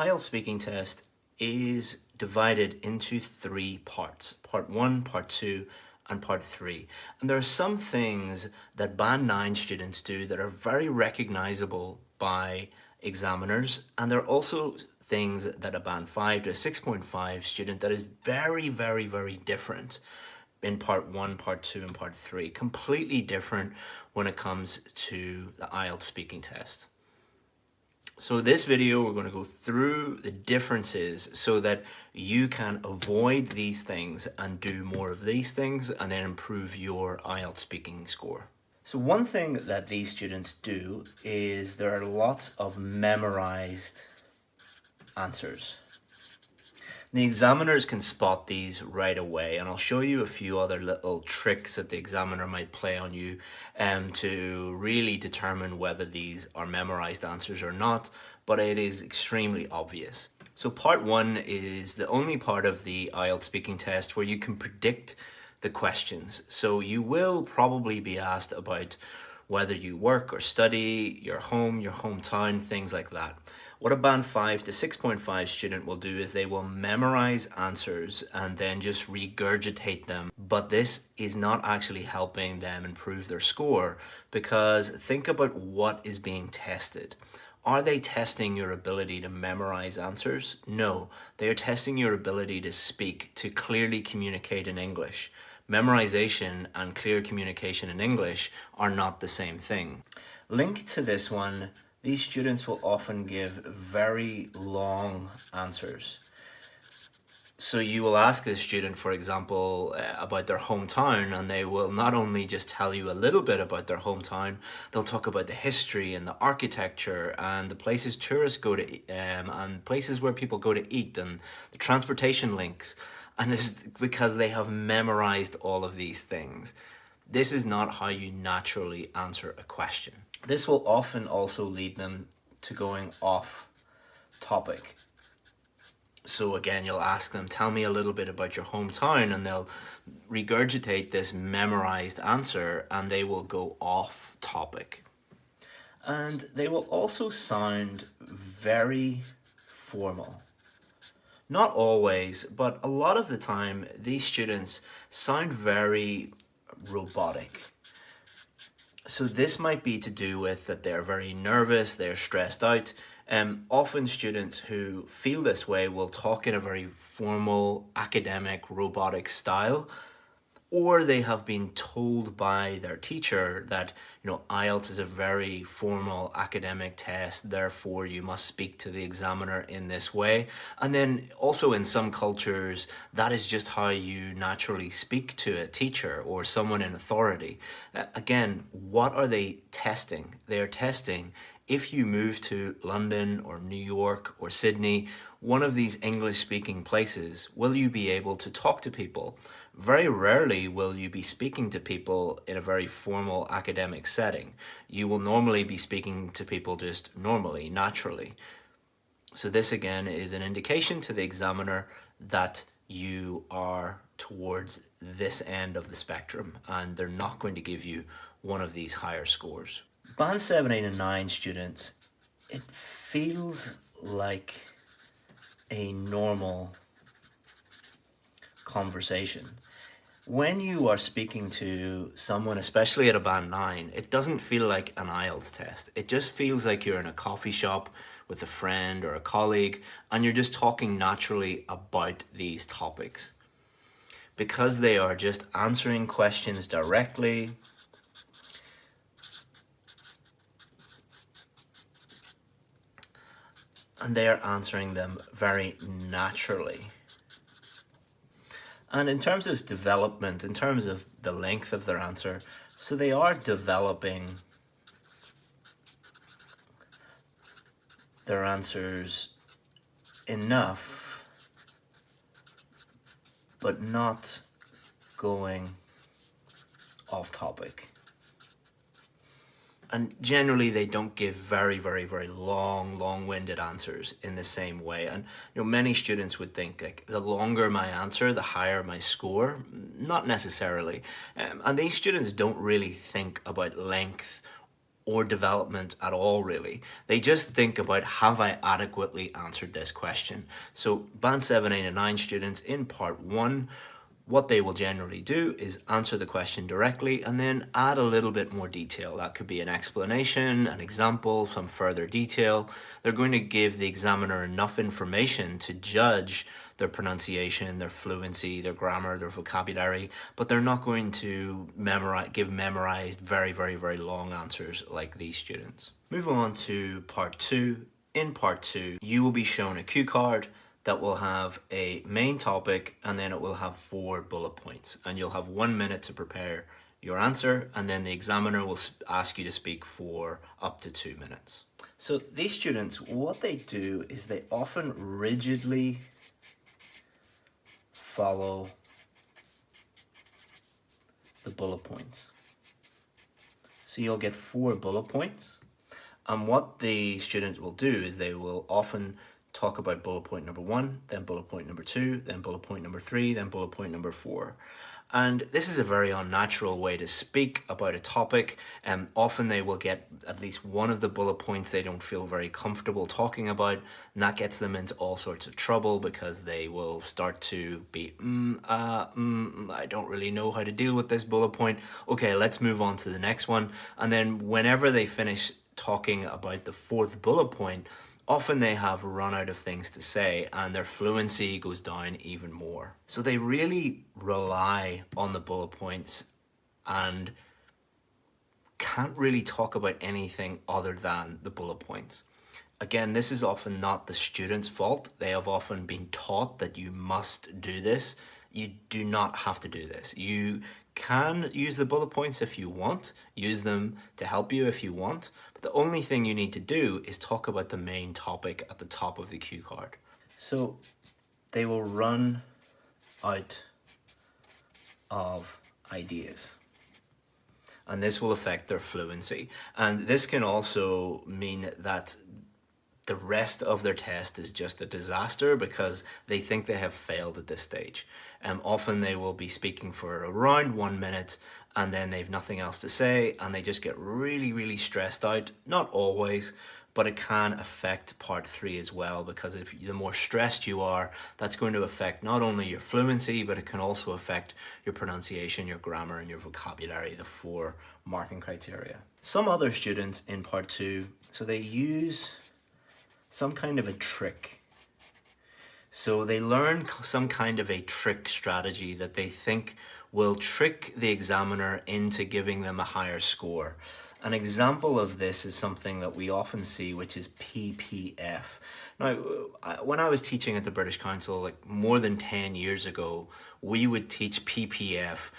IELTS speaking test is divided into three parts: part 1, part 2, and part 3. And there are some things that Band 9 students do that are very recognizable by examiners, and there are also things that a Band 5 to a 6.5 student that is very, very, very different in part 1, part 2, and part 3. Completely different when it comes to the IELTS speaking test. So this video, we're going to go through the differences so that you can avoid these things and do more of these things and then improve your IELTS speaking score. So one thing that these students do is there are lots of memorized answers. The examiners can spot these right away, and I'll show you a few other little tricks that the examiner might play on you to really determine whether these are memorized answers or not, but it is extremely obvious. So part 1 is the only part of the IELTS speaking test where you can predict the questions. So you will probably be asked about whether you work or study, your home, your hometown, things like that. What a Band 5 to 6.5 student will do is they will memorize answers and then just regurgitate them. But this is not actually helping them improve their score, because think about what is being tested. Are they testing your ability to memorize answers? No, they are testing your ability to speak, to clearly communicate in English. Memorization and clear communication in English are not the same thing. Linked to this one, these students will often give very long answers. So you will ask a student, for example, about their hometown, and they will not only just tell you a little bit about their hometown, they'll talk about the history and the architecture and the places tourists go to, and places where people go to eat, and the transportation links. And it's because they have memorized all of these things. This is not how you naturally answer a question. This will often also lead them to going off topic. So again, you'll ask them, tell me a little bit about your hometown, and they'll regurgitate this memorized answer and they will go off topic. And they will also sound very formal. Not always, but a lot of the time, these students sound very robotic. So this might be to do with that they're very nervous, they're stressed out. Often students who feel this way will talk in a very formal, academic, robotic style, or they have been told by their teacher that, IELTS is a very formal academic test, therefore you must speak to the examiner in this way. And then also in some cultures, that is just how you naturally speak to a teacher or someone in authority. Again, what are they testing? They are testing if you move to London or New York or Sydney, one of these English-speaking places, will you be able to talk to people? Very rarely will you be speaking to people in a very formal academic setting. You will normally be speaking to people just normally, naturally. So this again is an indication to the examiner that you are towards this end of the spectrum and they're not going to give you one of these higher scores. Band 7, 8, and 9 students, it feels like a normal conversation. When you are speaking to someone, especially at a Band 9, it doesn't feel like an IELTS test. It just feels like you're in a coffee shop with a friend or a colleague, and you're just talking naturally about these topics. Because they are just answering questions directly, and they are answering them very naturally. And in terms of development, in terms of the length of their answer, so they are developing their answers enough, but not going off topic. And generally they don't give very, very, very long-winded answers in the same way. And many students would think like the longer my answer, the higher my score. Not necessarily. And these students don't really think about length or development at all, really. They just think about, have I adequately answered this question? So Band 7, 8 and 9 students in part 1, what they will generally do is answer the question directly and then add a little bit more detail. That could be an explanation, an example, some further detail. They're going to give the examiner enough information to judge their pronunciation, their fluency, their grammar, their vocabulary, but they're not going to give memorized very long answers like these students. Move on to part 2. In part 2, you will be shown a cue card that will have a main topic and then it will have 4 bullet points, and you'll have 1 minute to prepare your answer, and then the examiner will ask you to speak for up to 2 minutes. So these students, what they do is they often rigidly follow the bullet points. So you'll get 4 bullet points, and what the students will do is they will often talk about bullet point number 1, then bullet point number 2, then bullet point number 3, then bullet point number 4. And this is a very unnatural way to speak about a topic. Often they will get at least one of the bullet points they don't feel very comfortable talking about, and that gets them into all sorts of trouble because they will start to be, I don't really know how to deal with this bullet point. Okay, let's move on to the next one. And then whenever they finish talking about the 4th bullet point, often they have run out of things to say and their fluency goes down even more. So they really rely on the bullet points and can't really talk about anything other than the bullet points. Again, this is often not the student's fault. They have often been taught that you must do this. You do not have to do this. You can use the bullet points if you want, use them to help you if you want, but the only thing you need to do is talk about the main topic at the top of the cue card. So they will run out of ideas, and this will affect their fluency. And this can also mean that the rest of their test is just a disaster because they think they have failed at this stage. Often they will be speaking for around 1 minute and then they've nothing else to say and they just get really stressed out. Not always, but it can affect part 3 as well, because if the more stressed you are, that's going to affect not only your fluency, but it can also affect your pronunciation, your grammar, and your vocabulary, the 4 marking criteria. Some other students in part 2, so they use some kind of a trick. So they learn some kind of a trick strategy that they think will trick the examiner into giving them a higher score. An example of this is something that we often see, which is PPF. Now, when I was teaching at the British Council, like more than 10 years ago, we would teach PPF,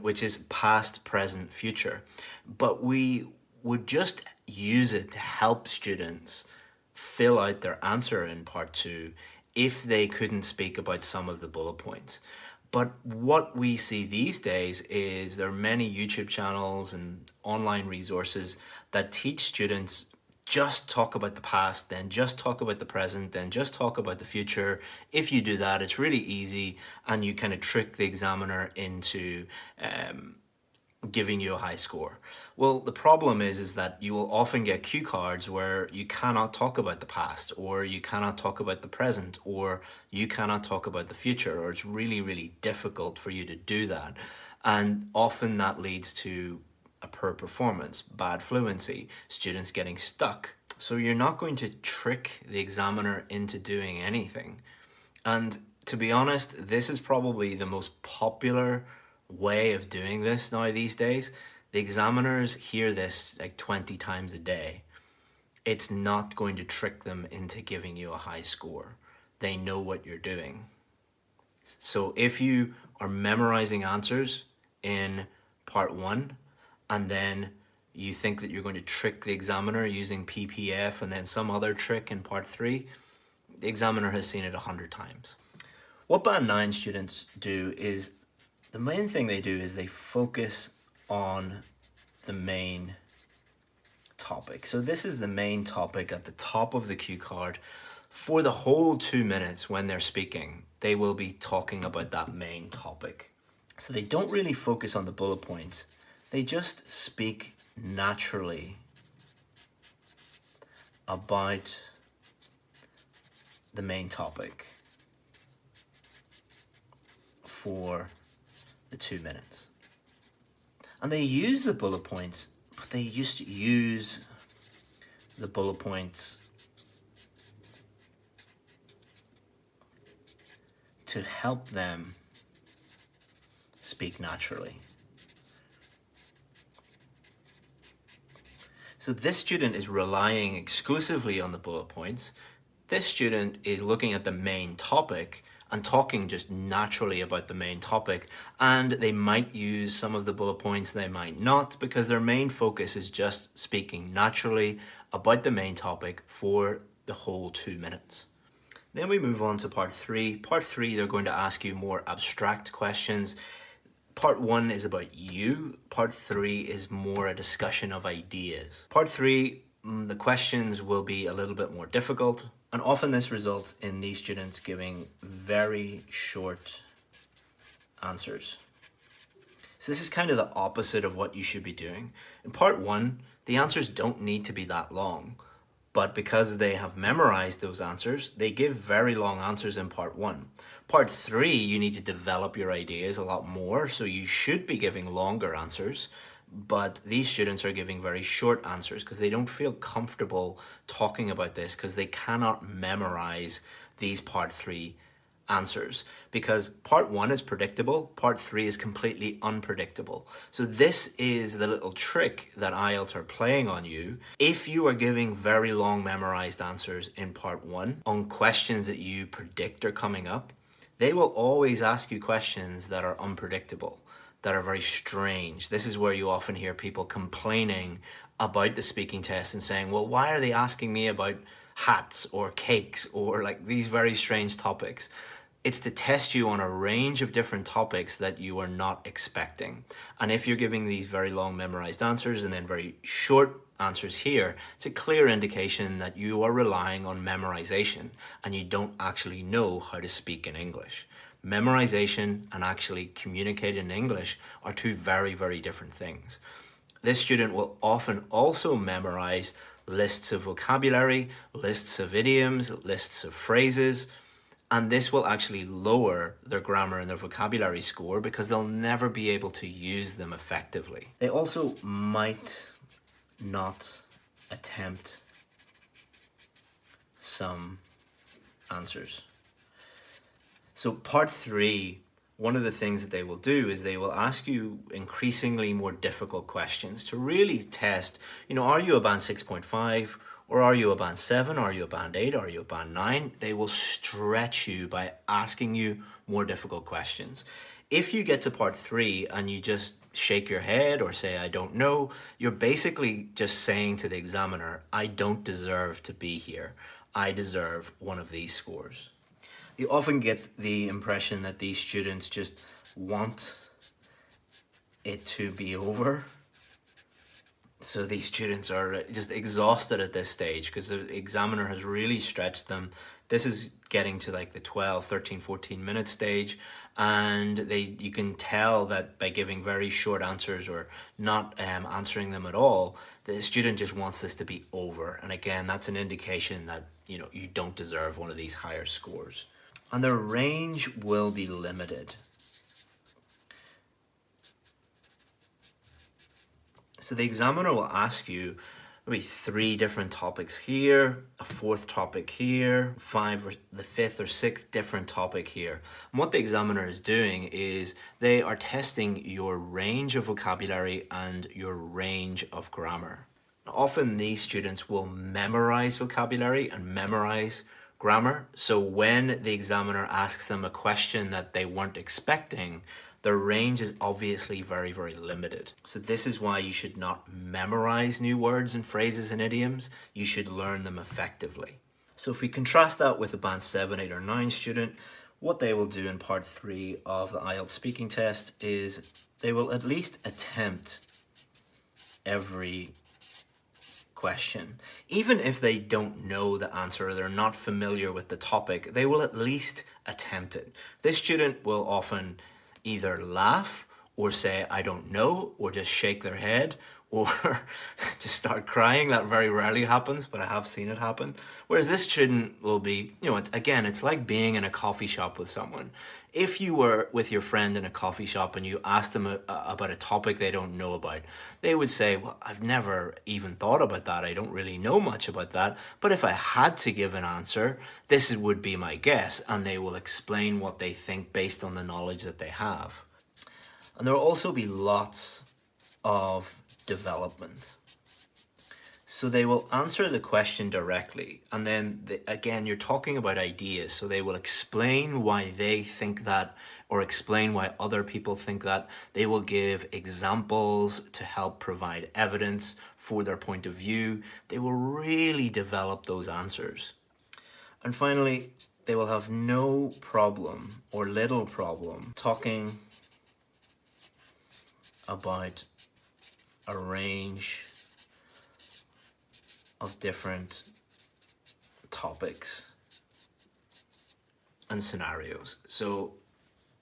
which is past, present, future. But we would just use it to help students fill out their answer in part 2 if they couldn't speak about some of the bullet points. But what we see these days is there are many YouTube channels and online resources that teach students just talk about the past, then just talk about the present, then just talk about the future. If you do that, it's really easy and you kind of trick the examiner into giving you a high score. Well, the problem is that you will often get cue cards where you cannot talk about the past, or you cannot talk about the present, or you cannot talk about the future, or it's really difficult for you to do that. And often that leads to a poor performance, bad fluency, students getting stuck. So you're not going to trick the examiner into doing anything. And to be honest, this is probably the most popular way of doing this now these days. The examiners hear this like 20 times a day. It's not going to trick them into giving you a high score. They know what you're doing. So if you are memorizing answers in part 1 and then you think that you're going to trick the examiner using PPF and then some other trick in part 3, the examiner has seen it 100 times. What Band 9 students do is, the main thing they do is they focus on the main topic. So this is the main topic at the top of the cue card. For the whole 2 minutes when they're speaking, they will be talking about that main topic. So they don't really focus on the bullet points. They just speak naturally about the main topic for the 2 minutes. And they use the bullet points, but they used to use the bullet points to help them speak naturally. So this student is relying exclusively on the bullet points. This student is looking at the main topic and talking just naturally about the main topic, and they might use some of the bullet points, they might not, because their main focus is just speaking naturally about the main topic for the whole 2 minutes. Then we move on to part 3. Part 3, they're going to ask you more abstract questions. Part 1 is about you. Part 3 is more a discussion of ideas. Part 3, the questions will be a little bit more difficult, and often this results in these students giving very short answers. So this is kind of the opposite of what you should be doing. In part 1, the answers don't need to be that long, but because they have memorized those answers, they give very long answers in part 1. Part 3, you need to develop your ideas a lot more, so you should be giving longer answers, but these students are giving very short answers because they don't feel comfortable talking about this because they cannot memorize these part 3 answers, because part 1 is predictable, part 3 is completely unpredictable. So this is the little trick that IELTS are playing on you. If you are giving very long memorized answers in part 1 on questions that you predict are coming up, they will always ask you questions that are unpredictable, that are very strange. This is where you often hear people complaining about the speaking test and saying, well, why are they asking me about hats or cakes or like these very strange topics? It's to test you on a range of different topics that you are not expecting. And if you're giving these very long memorized answers and then very short answers here, it's a clear indication that you are relying on memorization and you don't actually know how to speak in English. Memorization and actually communicating in English are two very, very different things. This student will often also memorize lists of vocabulary, lists of idioms, lists of phrases, and this will actually lower their grammar and their vocabulary score because they'll never be able to use them effectively. They also might not attempt some answers. So part 3, one of the things that they will do is they will ask you increasingly more difficult questions to really test, are you a band 6.5? Or are you a band 7? Are you a band 8? Are you a band 9? They will stretch you by asking you more difficult questions. If you get to part 3 and you just shake your head or say, I don't know, you're basically just saying to the examiner, I don't deserve to be here. I deserve one of these scores. You often get the impression that these students just want it to be over. So these students are just exhausted at this stage because the examiner has really stretched them. This is getting to like the 12, 13, 14 minute stage, and you can tell that by giving very short answers or not answering them at all, the student just wants this to be over. And again, that's an indication that you don't deserve one of these higher scores. And their range will be limited. So the examiner will ask you maybe 3 different topics here, a 4th topic here, 5 or the 5th or 6th different topic here. And what the examiner is doing is they are testing your range of vocabulary and your range of grammar. Often these students will memorize vocabulary and memorize grammar. So when the examiner asks them a question that they weren't expecting, their range is obviously very, very limited. So this is why you should not memorize new words and phrases and idioms. You should learn them effectively. So if we contrast that with a band 7, 8, or 9 student, what they will do in part 3 of the IELTS speaking test is they will at least attempt every question. Even if they don't know the answer or they're not familiar with the topic, they will at least attempt it. This student will often either laugh or say, I don't know, or just shake their head, or just start crying. That very rarely happens, but I have seen it happen. Whereas this student will be, it's like being in a coffee shop with someone. If you were with your friend in a coffee shop and you asked them about a topic they don't know about, they would say, well, I've never even thought about that. I don't really know much about that. But if I had to give an answer, this would be my guess. And they will explain what they think based on the knowledge that they have. And there will also be lots of development. So they will answer the question directly, and then again, you're talking about ideas, so they will explain why they think that, or explain why other people think that. They will give examples to help provide evidence for their point of view. They will really develop those answers. And finally, they will have no problem or little problem talking about a range of different topics and scenarios. So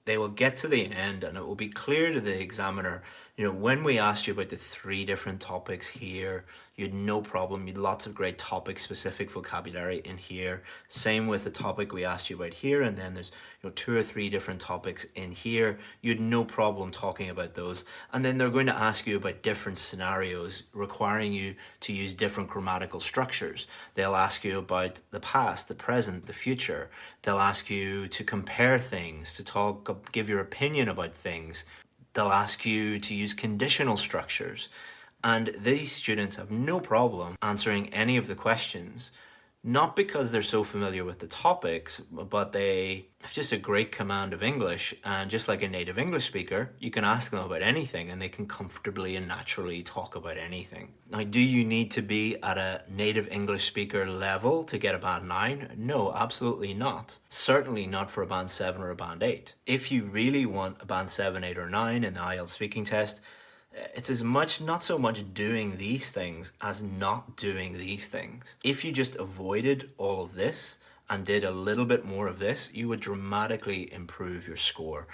they will get to the end and it will be clear to the examiner, when we asked you about the 3 different topics here, you had no problem. You had lots of great topic-specific vocabulary in here. Same with the topic we asked you about here, and then there's 2 or 3 different topics in here. You had no problem talking about those. And then they're going to ask you about different scenarios requiring you to use different grammatical structures. They'll ask you about the past, the present, the future. They'll ask you to compare things, to give your opinion about things. They'll ask you to use conditional structures. And these students have no problem answering any of the questions, not because they're so familiar with the topics, but they have just a great command of English. And just like a native English speaker, you can ask them about anything and they can comfortably and naturally talk about anything. Now, do you need to be at a native English speaker level to get a band 9? No, absolutely not. Certainly not for a band 7 or a band 8. If you really want a band 7, 8 or 9 in the IELTS speaking test, it's not so much doing these things as not doing these things. If you just avoided all of this and did a little bit more of this, you would dramatically improve your score.